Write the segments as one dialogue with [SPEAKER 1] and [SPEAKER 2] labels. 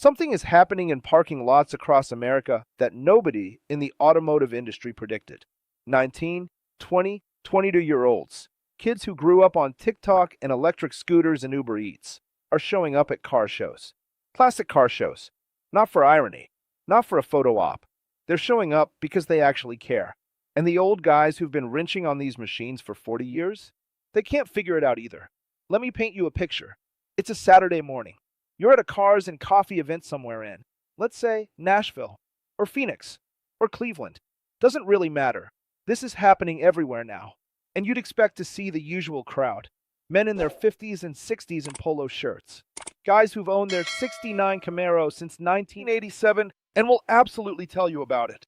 [SPEAKER 1] Something is happening in parking lots across America that nobody in the automotive industry predicted. 19, 20, 22-year-olds, kids who grew up on TikTok and electric scooters and Uber Eats, are showing up at car shows. Classic car shows. Not for irony, not for a photo op. They're showing up because they actually care. And the old guys who've been wrenching on these machines for 40 years, they can't figure it out either. Let me paint you a picture. It's a Saturday morning. You're at a cars and coffee event somewhere in, let's say, Nashville, or Phoenix, or Cleveland. Doesn't really matter. This is happening everywhere now. And you'd expect to see the usual crowd. Men in their 50s and 60s in polo shirts. Guys who've owned their '69 Camaro since 1987 and will absolutely tell you about it.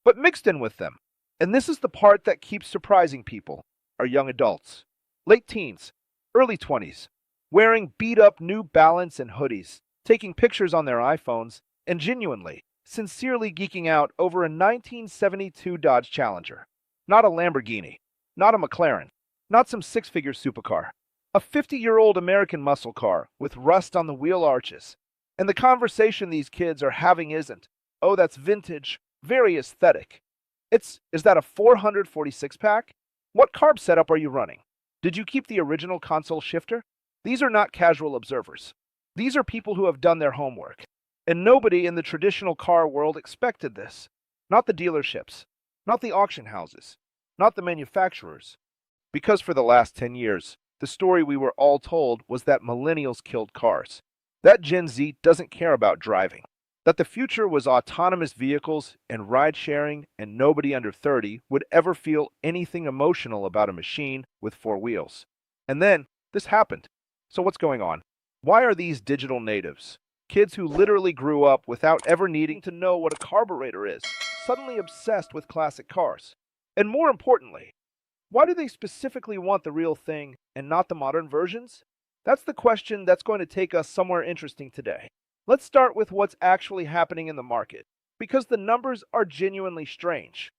[SPEAKER 1] But mixed in with them, and this is the part that keeps surprising people, are young adults. Late teens, early 20s. Wearing beat-up New Balance and hoodies, taking pictures on their iPhones, and genuinely, sincerely geeking out over a 1972 Dodge Challenger. Not a Lamborghini, not a McLaren, not some six-figure supercar. A 50-year-old American muscle car with rust on the wheel arches. And the conversation these kids are having isn't, oh, that's vintage, very aesthetic. Is that a 446-pack? What carb setup are you running? Did you keep the original console shifter? These are not casual observers. These are people who have done their homework. And nobody in the traditional car world expected this. Not the dealerships, not the auction houses, not the manufacturers. Because for the last 10 years, the story we were all told was that millennials killed cars. That Gen Z doesn't care about driving. That the future was autonomous vehicles and ride-sharing, and nobody under 30 would ever feel anything emotional about a machine with four wheels. And then, this happened. So what's going on? Why are these digital natives, kids who literally grew up without ever needing to know what a carburetor is, suddenly obsessed with classic cars? And more importantly, why do they specifically want the real thing and not the modern versions? That's the question that's going to take us somewhere interesting today. Let's start with what's actually happening in the market, because the numbers are genuinely strange.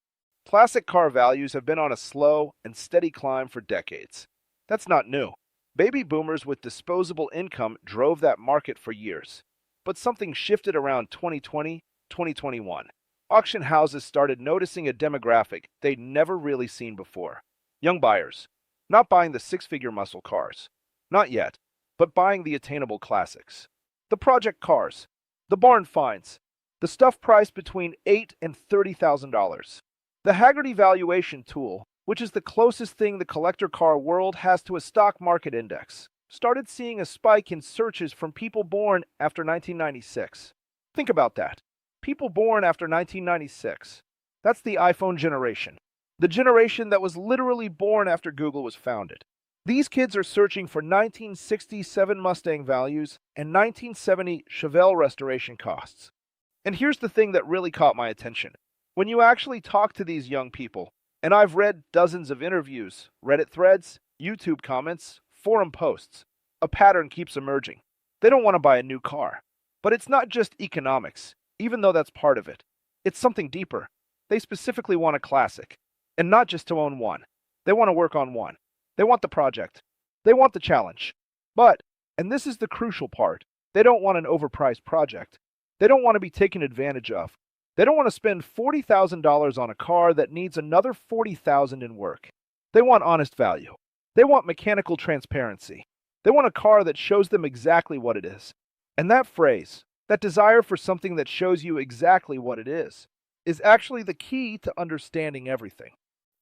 [SPEAKER 1] Classic car values have been on a slow and steady climb for decades. That's not new. Baby boomers with disposable income drove that market for years. But something shifted around 2020, 2021. Auction houses started noticing a demographic they'd never really seen before. Young buyers, not buying the six-figure muscle cars. Not yet, but buying the attainable classics. The project cars, the barn finds, the stuff priced between $8,000 and $30,000. The Haggerty valuation tool, which is the closest thing the collector car world has to a stock market index, started seeing a spike in searches from people born after 1996. Think about that. People born after 1996. That's the iPhone generation. The generation that was literally born after Google was founded. These kids are searching for 1967 Mustang values and 1970 Chevelle restoration costs. And here's the thing that really caught my attention. When you actually talk to these young people, and I've read dozens of interviews, Reddit threads, YouTube comments, forum posts, a pattern keeps emerging. They don't want to buy a new car. But it's not just economics, even though that's part of it. It's something deeper. They specifically want a classic. And not just to own one. They want to work on one. They want the project. They want the challenge. But, and this is the crucial part, they don't want an overpriced project. They don't want to be taken advantage of. They don't want to spend $40,000 on a car that needs another $40,000 in work. They want honest value. They want mechanical transparency. They want a car that shows them exactly what it is. And that phrase, that desire for something that shows you exactly what it is actually the key to understanding everything.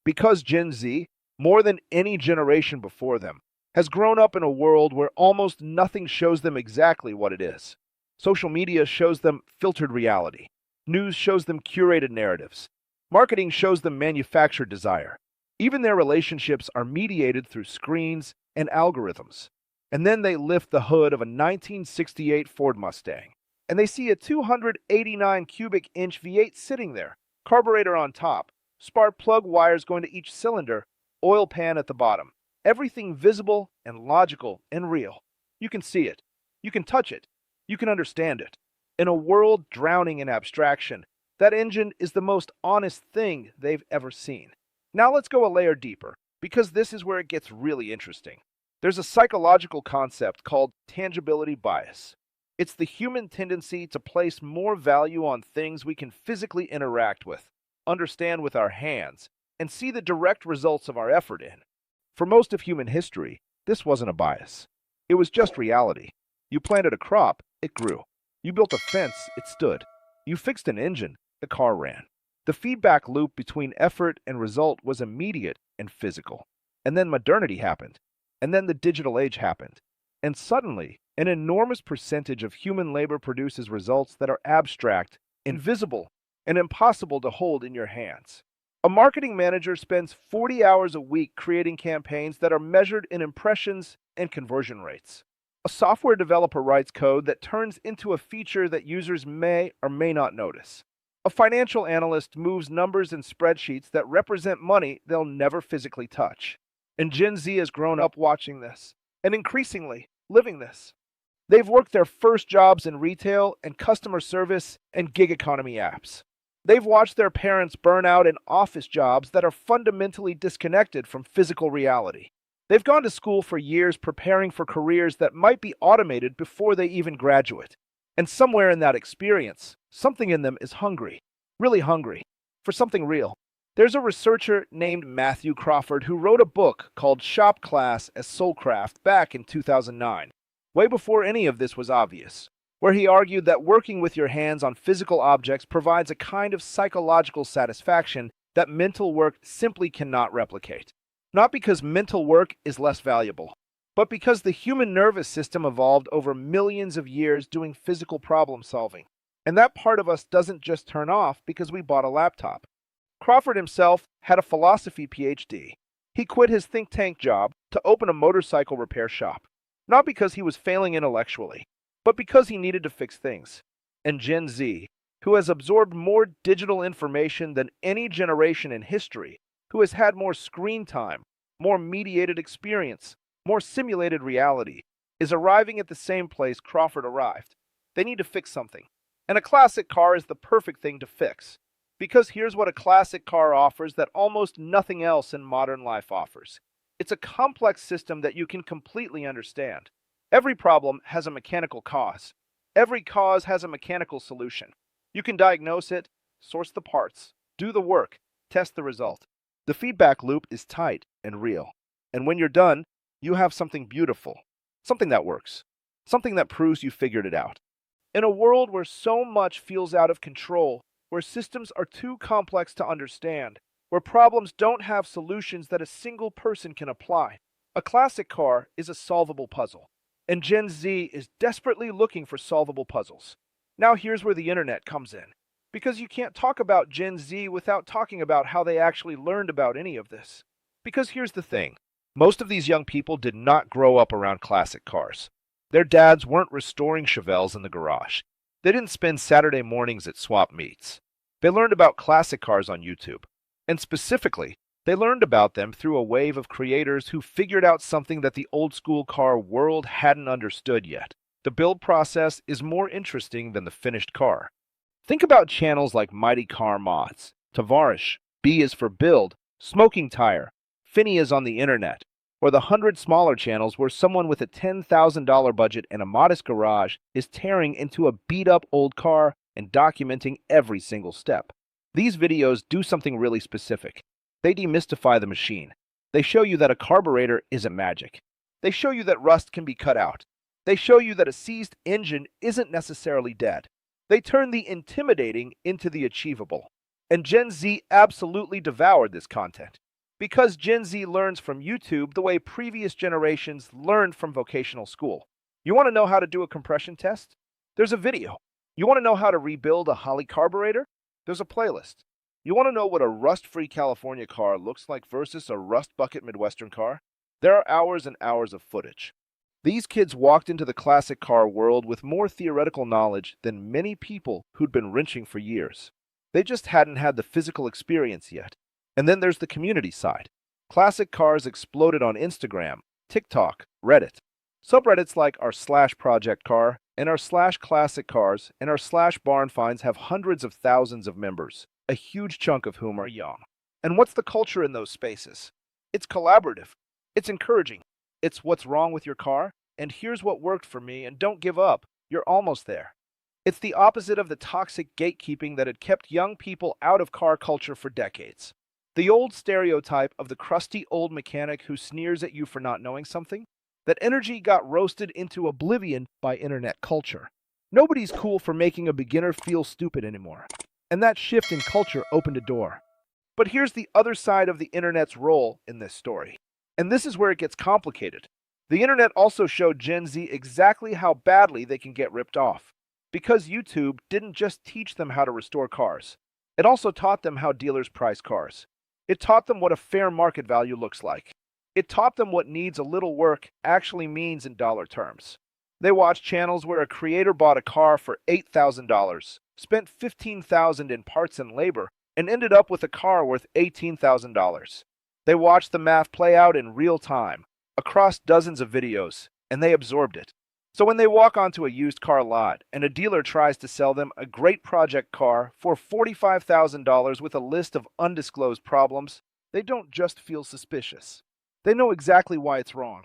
[SPEAKER 1] Because Gen Z, more than any generation before them, has grown up in a world where almost nothing shows them exactly what it is. Social media shows them filtered reality. News shows them curated narratives. Marketing shows them manufactured desire. Even their relationships are mediated through screens and algorithms. And then they lift the hood of a 1968 Ford Mustang, and they see a 289 cubic inch V8 sitting there, carburetor on top, spark plug wires going to each cylinder, oil pan at the bottom. Everything visible and logical and real. You can see it. You can touch it. You can understand it. In a world drowning in abstraction, that engine is the most honest thing they've ever seen. Now let's go a layer deeper, because this is where it gets really interesting. There's a psychological concept called tangibility bias. It's the human tendency to place more value on things we can physically interact with, understand with our hands, and see the direct results of our effort in. For most of human history, this wasn't a bias. It was just reality. You planted a crop, it grew. You built a fence, it stood. You fixed an engine, the car ran. The feedback loop between effort and result was immediate and physical. And then modernity happened. And then the digital age happened. And suddenly, an enormous percentage of human labor produces results that are abstract, invisible, and impossible to hold in your hands. A marketing manager spends 40 hours a week creating campaigns that are measured in impressions and conversion rates. A software developer writes code that turns into a feature that users may or may not notice. A financial analyst moves numbers in spreadsheets that represent money they'll never physically touch. And Gen Z has grown up watching this, and increasingly living this. They've worked their first jobs in retail and customer service and gig economy apps. They've watched their parents burn out in office jobs that are fundamentally disconnected from physical reality. They've gone to school for years preparing for careers that might be automated before they even graduate. And somewhere in that experience, something in them is hungry, really hungry, for something real. There's a researcher named Matthew Crawford who wrote a book called Shop Class as Soulcraft back in 2009, way before any of this was obvious, where he argued that working with your hands on physical objects provides a kind of psychological satisfaction that mental work simply cannot replicate. Not because mental work is less valuable, but because the human nervous system evolved over millions of years doing physical problem solving. And that part of us doesn't just turn off because we bought a laptop. Crawford himself had a philosophy PhD. He quit his think tank job to open a motorcycle repair shop, not because he was failing intellectually, but because he needed to fix things. And Gen Z, who has absorbed more digital information than any generation in history, who has had more screen time, more mediated experience, more simulated reality, is arriving at the same place Crawford arrived. They need to fix something. And a classic car is the perfect thing to fix. Because here's what a classic car offers that almost nothing else in modern life offers. It's a complex system that you can completely understand. Every problem has a mechanical cause. Every cause has a mechanical solution. You can diagnose it, source the parts, do the work, test the result. The feedback loop is tight and real. And when you're done, you have something beautiful, something that works, something that proves you figured it out. In a world where so much feels out of control, where systems are too complex to understand, where problems don't have solutions that a single person can apply, a classic car is a solvable puzzle. And Gen Z is desperately looking for solvable puzzles. Now here's where the internet comes in. Because you can't talk about Gen Z without talking about how they actually learned about any of this. Because here's the thing. Most of these young people did not grow up around classic cars. Their dads weren't restoring Chevelles in the garage. They didn't spend Saturday mornings at swap meets. They learned about classic cars on YouTube. And specifically, they learned about them through a wave of creators who figured out something that the old school car world hadn't understood yet. The build process is more interesting than the finished car. Think about channels like Mighty Car Mods, Tavarish, B is for Build, Smoking Tire, Finny is on the Internet, or the 100 smaller channels where someone with a $10,000 budget and a modest garage is tearing into a beat-up old car and documenting every single step. These videos do something really specific. They demystify the machine. They show you that a carburetor isn't magic. They show you that rust can be cut out. They show you that a seized engine isn't necessarily dead. They turn the intimidating into the achievable. And Gen Z absolutely devoured this content. Because Gen Z learns from YouTube the way previous generations learned from vocational school. You want to know how to do a compression test? There's a video. You want to know how to rebuild a Holley carburetor? There's a playlist. You want to know what a rust-free California car looks like versus a rust-bucket Midwestern car? There are hours and hours of footage. These kids walked into the classic car world with more theoretical knowledge than many people who'd been wrenching for years. They just hadn't had the physical experience yet. And then there's the community side. Classic cars exploded on Instagram, TikTok, Reddit. Subreddits like r/project_car and r/classic cars and r/barn finds have hundreds of thousands of members, a huge chunk of whom are young. And what's the culture in those spaces? It's collaborative. It's encouraging. It's what's wrong with your car, and here's what worked for me, and don't give up. You're almost there. It's the opposite of the toxic gatekeeping that had kept young people out of car culture for decades. The old stereotype of the crusty old mechanic who sneers at you for not knowing something? That energy got roasted into oblivion by internet culture. Nobody's cool for making a beginner feel stupid anymore. And that shift in culture opened a door. But here's the other side of the internet's role in this story. And this is where it gets complicated. The internet also showed Gen Z exactly how badly they can get ripped off. Because YouTube didn't just teach them how to restore cars, it also taught them how dealers price cars. It taught them what a fair market value looks like. It taught them what needs a little work actually means in dollar terms. They watched channels where a creator bought a car for $8,000, spent $15,000 in parts and labor, and ended up with a car worth $18,000. They watched the math play out in real time, across dozens of videos, and they absorbed it. So when they walk onto a used car lot and a dealer tries to sell them a great project car for $45,000 with a list of undisclosed problems, they don't just feel suspicious. They know exactly why it's wrong.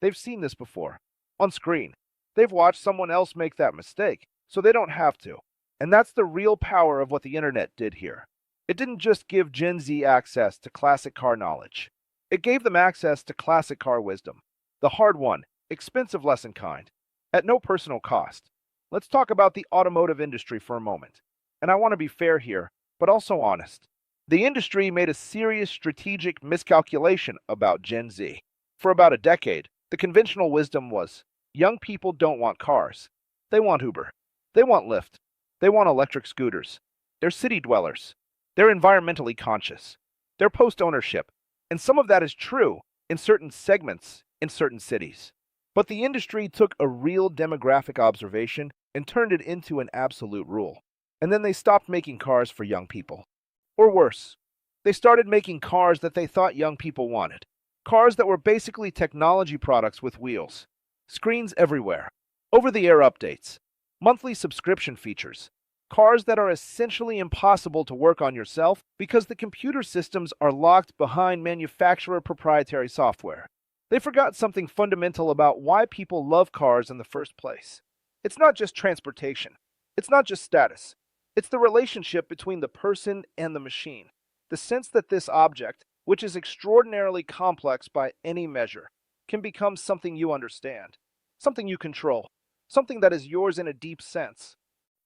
[SPEAKER 1] They've seen this before, on screen. They've watched someone else make that mistake, so they don't have to. And that's the real power of what the internet did here. It didn't just give Gen Z access to classic car knowledge. It gave them access to classic car wisdom, the hard-won, expensive lesson kind, at no personal cost. Let's talk about the automotive industry for a moment. And I want to be fair here, but also honest. The industry made a serious strategic miscalculation about Gen Z. For about a decade, the conventional wisdom was, young people don't want cars. They want Uber. They want Lyft. They want electric scooters. They're city dwellers. They're environmentally conscious. They're post-ownership. And some of that is true in certain segments in certain cities. But the industry took a real demographic observation and turned it into an absolute rule. And then they stopped making cars for young people. Or worse, they started making cars that they thought young people wanted. Cars that were basically technology products with wheels. Screens everywhere. Over-the-air updates. Monthly subscription features. Cars that are essentially impossible to work on yourself because the computer systems are locked behind manufacturer proprietary software. They forgot something fundamental about why people love cars in the first place. It's not just transportation. It's not just status. It's the relationship between the person and the machine. The sense that this object, which is extraordinarily complex by any measure, can become something you understand, something you control, something that is yours in a deep sense.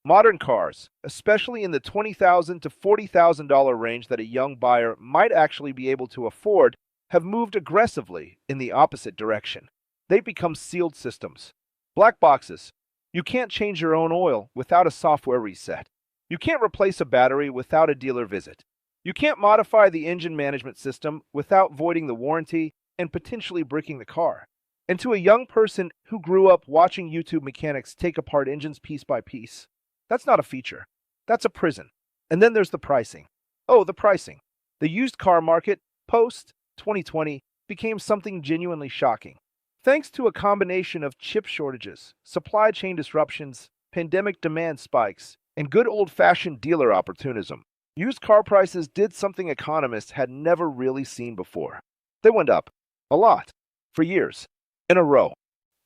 [SPEAKER 1] Modern cars, especially in the $20,000 to $40,000 range that a young buyer might actually be able to afford, have moved aggressively in the opposite direction. They've become sealed systems. Black boxes. You can't change your own oil without a software reset. You can't replace a battery without a dealer visit. You can't modify the engine management system without voiding the warranty and potentially bricking the car. And to a young person who grew up watching YouTube mechanics take apart engines piece by piece, that's not a feature. That's a prison. And then there's the pricing. Oh, the pricing. The used car market, post-2020, became something genuinely shocking. Thanks to a combination of chip shortages, supply chain disruptions, pandemic demand spikes, and good old-fashioned dealer opportunism, used car prices did something economists had never really seen before. They went up. A lot. For years. In a row.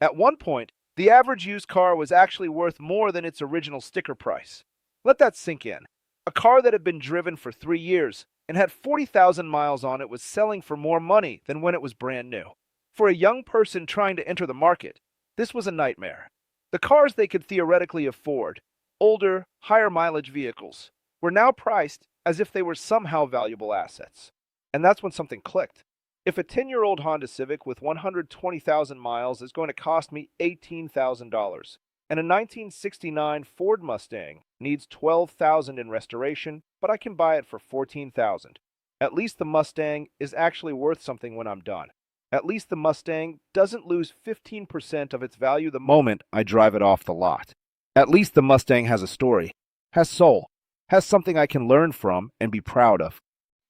[SPEAKER 1] At one point, the average used car was actually worth more than its original sticker price. Let that sink in. A car that had been driven for 3 years and had 40,000 miles on it was selling for more money than when it was brand new. For a young person trying to enter the market, this was a nightmare. The cars they could theoretically afford, older, higher mileage vehicles, were now priced as if they were somehow valuable assets. And that's when something clicked. If a 10-year-old Honda Civic with 120,000 miles is going to cost me $18,000, and a 1969 Ford Mustang needs $12,000 in restoration, but I can buy it for $14,000, at least the Mustang is actually worth something when I'm done. At least the Mustang doesn't lose 15% of its value the moment I drive it off the lot. At least the Mustang has a story, has soul, has something I can learn from and be proud of.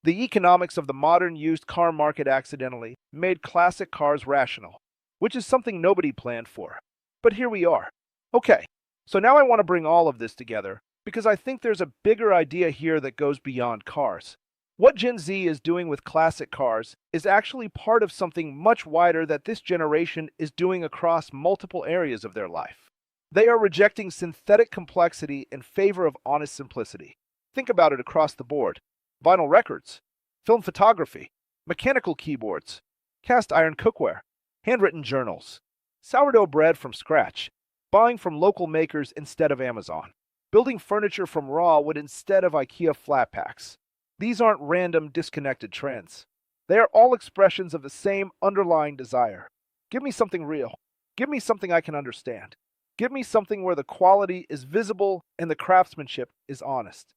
[SPEAKER 1] The economics of the modern used car market accidentally made classic cars rational, which is something nobody planned for. But here we are. Okay, so now I want to bring all of this together because I think there's a bigger idea here that goes beyond cars. What Gen Z is doing with classic cars is actually part of something much wider that this generation is doing across multiple areas of their life. They are rejecting synthetic complexity in favor of honest simplicity. Think about it across the board: vinyl records, film photography, mechanical keyboards, cast iron cookware, handwritten journals, sourdough bread from scratch, buying from local makers instead of Amazon, building furniture from raw wood instead of IKEA flat packs. These aren't random, disconnected trends. They are all expressions of the same underlying desire. Give me something real. Give me something I can understand. Give me something where the quality is visible and the craftsmanship is honest.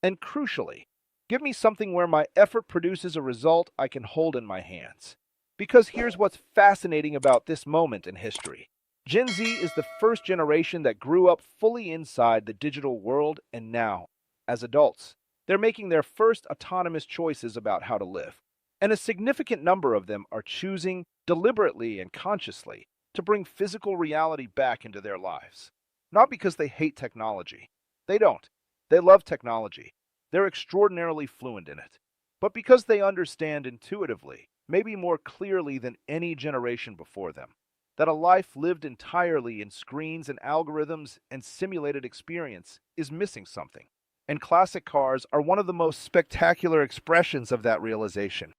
[SPEAKER 1] And crucially, give me something where my effort produces a result I can hold in my hands. Because here's what's fascinating about this moment in history. Gen Z is the first generation that grew up fully inside the digital world, and now, as adults, they're making their first autonomous choices about how to live. And a significant number of them are choosing, deliberately and consciously, to bring physical reality back into their lives. Not because they hate technology. They don't. They love technology. They're extraordinarily fluent in it. But because they understand intuitively, maybe more clearly than any generation before them, that a life lived entirely in screens and algorithms and simulated experience is missing something. And classic cars are one of the most spectacular expressions of that realization.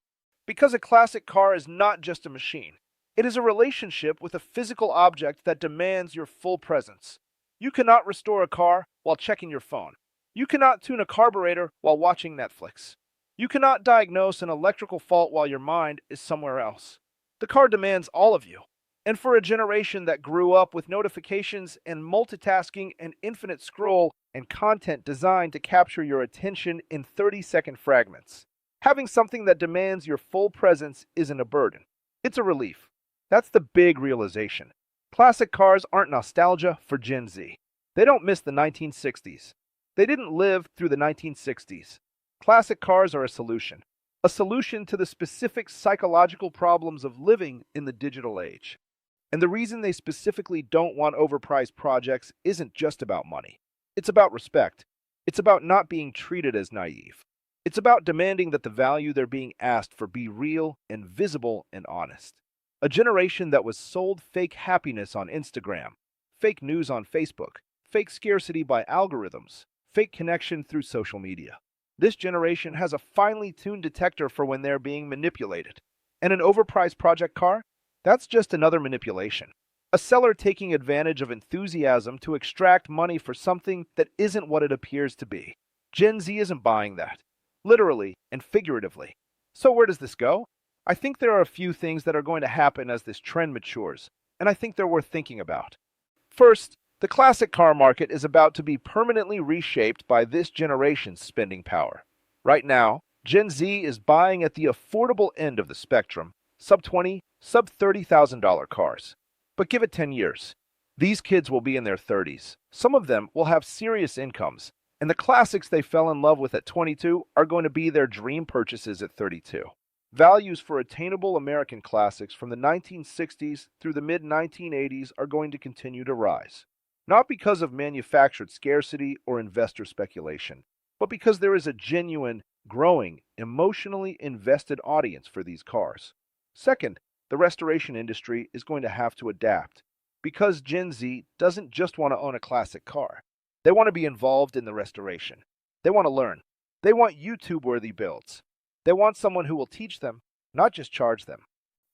[SPEAKER 1] Because a classic car is not just a machine. It is a relationship with a physical object that demands your full presence. You cannot restore a car while checking your phone. You cannot tune a carburetor while watching Netflix. You cannot diagnose an electrical fault while your mind is somewhere else. The car demands all of you. And for a generation that grew up with notifications and multitasking and infinite scroll and content designed to capture your attention in 30-second fragments, having something that demands your full presence isn't a burden. It's a relief. That's the big realization. Classic cars aren't nostalgia for Gen Z. They don't miss the 1960s. They didn't live through the 1960s. Classic cars are a solution to the specific psychological problems of living in the digital age. And the reason they specifically don't want overpriced projects isn't just about money. It's about respect. It's about not being treated as naive. It's about demanding that the value they're being asked for be real and visible and honest. A generation that was sold fake happiness on Instagram, fake news on Facebook, fake scarcity by algorithms, fake connection through social media. This generation has a finely tuned detector for when they're being manipulated. And an overpriced project car? That's just another manipulation. A seller taking advantage of enthusiasm to extract money for something that isn't what it appears to be. Gen Z isn't buying that, literally and figuratively. So where does this go? I think there are a few things that are going to happen as this trend matures, and I think they're worth thinking about. First, the classic car market is about to be permanently reshaped by this generation's spending power. Right now, Gen Z is buying at the affordable end of the spectrum, sub-$20,000, sub-$30,000 cars. But give it 10 years. These kids will be in their 30s. Some of them will have serious incomes, and the classics they fell in love with at 22 are going to be their dream purchases at 32. Values for attainable American classics from the 1960s through the mid-1980s are going to continue to rise. Not because of manufactured scarcity or investor speculation, but because there is a genuine, growing, emotionally invested audience for these cars. Second, the restoration industry is going to have to adapt, because Gen Z doesn't just want to own a classic car. They want to be involved in the restoration. They want to learn. They want YouTube-worthy builds. They want someone who will teach them, not just charge them.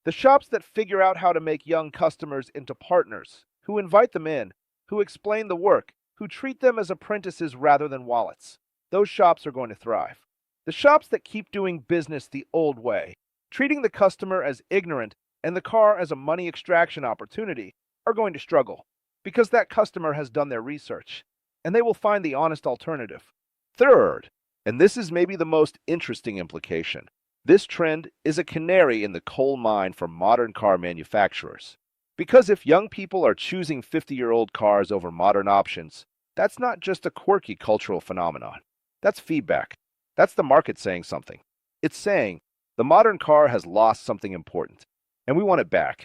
[SPEAKER 1] The shops that figure out how to make young customers into partners, who invite them in, who explain the work, who treat them as apprentices rather than wallets, those shops are going to thrive. The shops that keep doing business the old way, treating the customer as ignorant and the car as a money extraction opportunity, are going to struggle, because that customer has done their research, and they will find the honest alternative. Third, and this is maybe the most interesting implication, this trend is a canary in the coal mine for modern car manufacturers. Because if young people are choosing 50-year-old cars over modern options, that's not just a quirky cultural phenomenon. That's feedback. That's the market saying something. It's saying, the modern car has lost something important, and we want it back.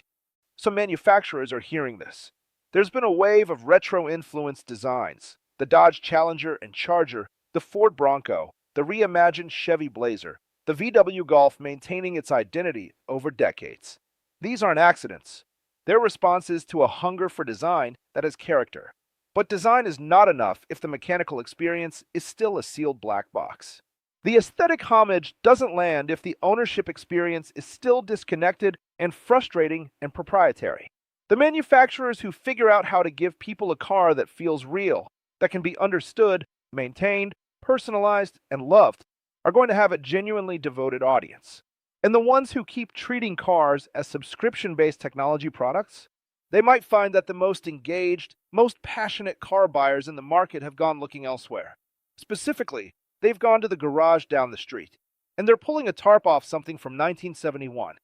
[SPEAKER 1] So manufacturers are hearing this. There's been a wave of retro-influenced designs. The Dodge Challenger and Charger, the Ford Bronco, the reimagined Chevy Blazer, the VW Golf maintaining its identity over decades. These aren't accidents. They're responses to a hunger for design that has character. But design is not enough if the mechanical experience is still a sealed black box. The aesthetic homage doesn't land if the ownership experience is still disconnected and frustrating and proprietary. The manufacturers who figure out how to give people a car that feels real, that can be understood, maintained, personalized, and loved, are going to have a genuinely devoted audience. And the ones who keep treating cars as subscription-based technology products, they might find that the most engaged, most passionate car buyers in the market have gone looking elsewhere. Specifically, they've gone to the garage down the street, and they're pulling a tarp off something from 1971.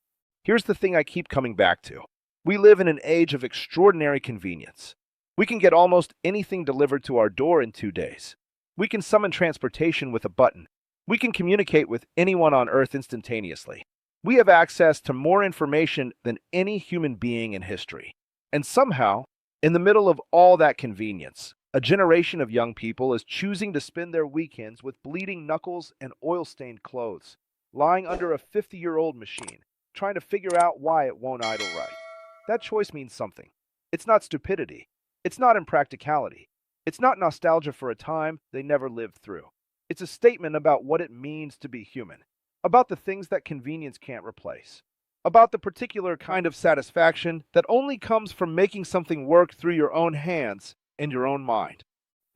[SPEAKER 1] Here's the thing I keep coming back to. We live in an age of extraordinary convenience. We can get almost anything delivered to our door in 2 days. We can summon transportation with a button. We can communicate with anyone on Earth instantaneously. We have access to more information than any human being in history. And somehow, in the middle of all that convenience, a generation of young people is choosing to spend their weekends with bleeding knuckles and oil-stained clothes, lying under a 50-year-old machine, trying to figure out why it won't idle right. That choice means something. It's not stupidity. It's not impracticality. It's not nostalgia for a time they never lived through. It's a statement about what it means to be human, about the things that convenience can't replace, about the particular kind of satisfaction that only comes from making something work through your own hands and your own mind.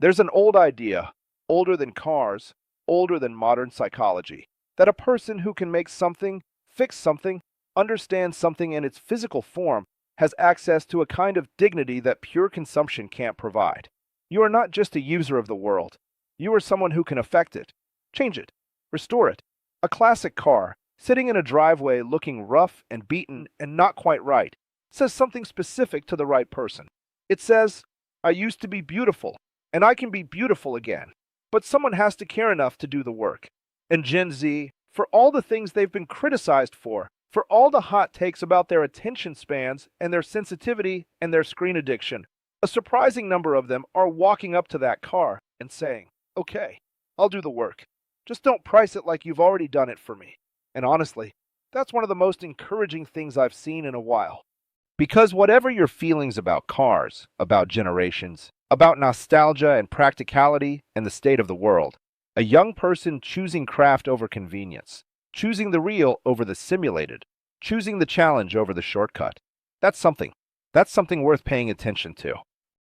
[SPEAKER 1] There's an old idea, older than cars, older than modern psychology, that a person who can make something, fix something, understand something in its physical form has access to a kind of dignity that pure consumption can't provide. You are not just a user of the world. You are someone who can affect it, change it, restore it. A classic car, sitting in a driveway looking rough and beaten and not quite right, says something specific to the right person. It says, I used to be beautiful, and I can be beautiful again. But someone has to care enough to do the work. And Gen Z, for all the things they've been criticized for all the hot takes about their attention spans and their sensitivity and their screen addiction, a surprising number of them are walking up to that car and saying, okay, I'll do the work. Just don't price it like you've already done it for me. And honestly, that's one of the most encouraging things I've seen in a while. Because whatever your feelings about cars, about generations, about nostalgia and practicality and the state of the world, a young person choosing craft over convenience, choosing the real over the simulated, choosing the challenge over the shortcut, that's something. That's something worth paying attention to.